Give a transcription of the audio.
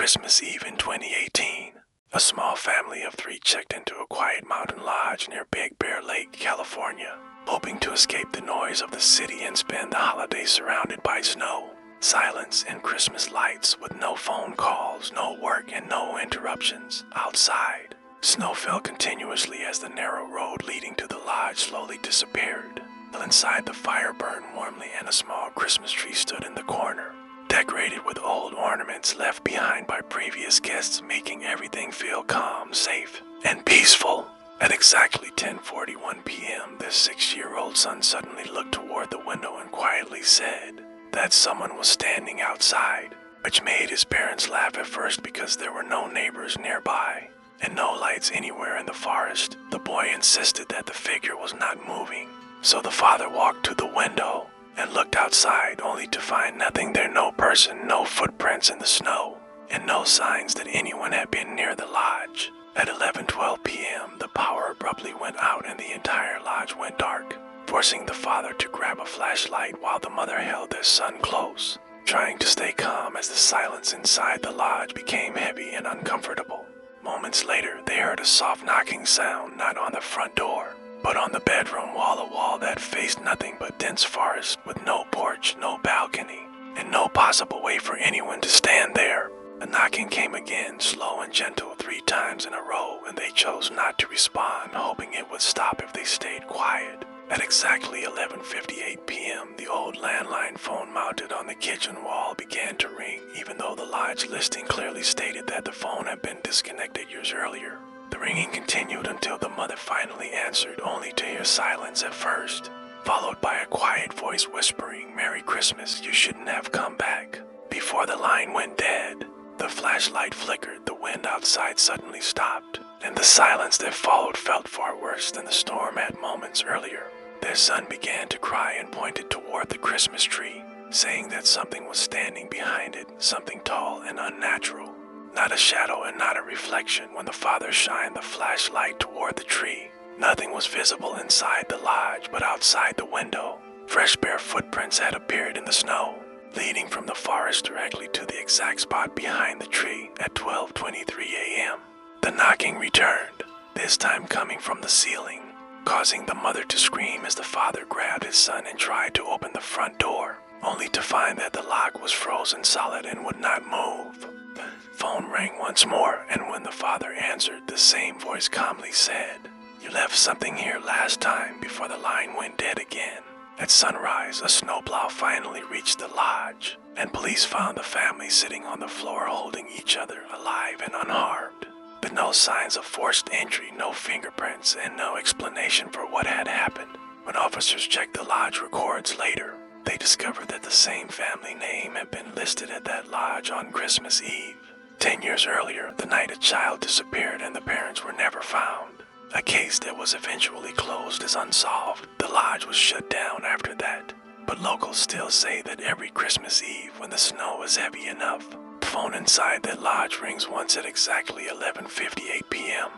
Christmas Eve in 2018, a small family of 3 checked into a quiet mountain lodge near Big Bear Lake, California, hoping to escape the noise of the city and spend the holiday surrounded by snow, silence, and Christmas lights with no phone calls, no work, and no interruptions. Outside, snow fell continuously as the narrow road leading to the lodge slowly disappeared, while inside the fire burned warmly and a small Christmas tree stood in the corner, decorated with old ornaments left behind by previous guests, making everything feel calm, safe, and peaceful. At exactly 10:41 p.m., their 6-year-old son suddenly looked toward the window and quietly said that someone was standing outside, which made his parents laugh at first because there were no neighbors nearby and no lights anywhere in the forest. The boy insisted that the figure was not moving, so the father walked to the window and looked outside, only to find nothing there, no person, no footprints in the snow, and no signs that anyone had been near the lodge. At 11:12 p.m., the power abruptly went out and the entire lodge went dark, forcing the father to grab a flashlight while the mother held their son close, trying to stay calm as the silence inside the lodge became heavy and uncomfortable. Moments later, they heard a soft knocking sound, not on the front door, but on the bedroom wall, a wall that faced nothing but dense forest with no porch, no balcony, and no possible way for anyone to stand there. The knocking came again, slow and gentle, 3 times in a row, and they chose not to respond, hoping it would stop if they stayed quiet. At exactly 11:58 p.m., the old landline phone mounted on the kitchen wall began to ring, even though the lodge listing clearly stated that the phone had been disconnected years earlier. The ringing continued until the mother finally answered, only to hear silence at first, followed by a quiet voice whispering, "Merry Christmas, you shouldn't have come back." Before the line went dead, the flashlight flickered, the wind outside suddenly stopped, and the silence that followed felt far worse than the storm had moments earlier. Their son began to cry and pointed toward the Christmas tree, saying that something was standing behind it, something tall and unnatural. Not a shadow and not a reflection. When the father shined the flashlight toward the tree, nothing was visible inside the lodge, but outside the window, fresh bare footprints had appeared in the snow, leading from the forest directly to the exact spot behind the tree at 12:23 a.m. The knocking returned, this time coming from the ceiling, causing the mother to scream as the father grabbed his son and tried to open the front door, only to find that the lock was frozen solid and would not move. The phone rang once more, and when the father answered, the same voice calmly said, "You left something here last time," before the line went dead again. At sunrise, a snowplow finally reached the lodge, and police found the family sitting on the floor holding each other, alive and unharmed. But no signs of forced entry, no fingerprints, and no explanation for what had happened. When officers checked the lodge records later, they discovered that the same family name had been listed at that lodge on Christmas Eve. 10 years earlier, the night a child disappeared and the parents were never found. A case that was eventually closed as unsolved. The lodge was shut down after that, but locals still say that every Christmas Eve when the snow is heavy enough, the phone inside that lodge rings once at exactly 11:58 p.m.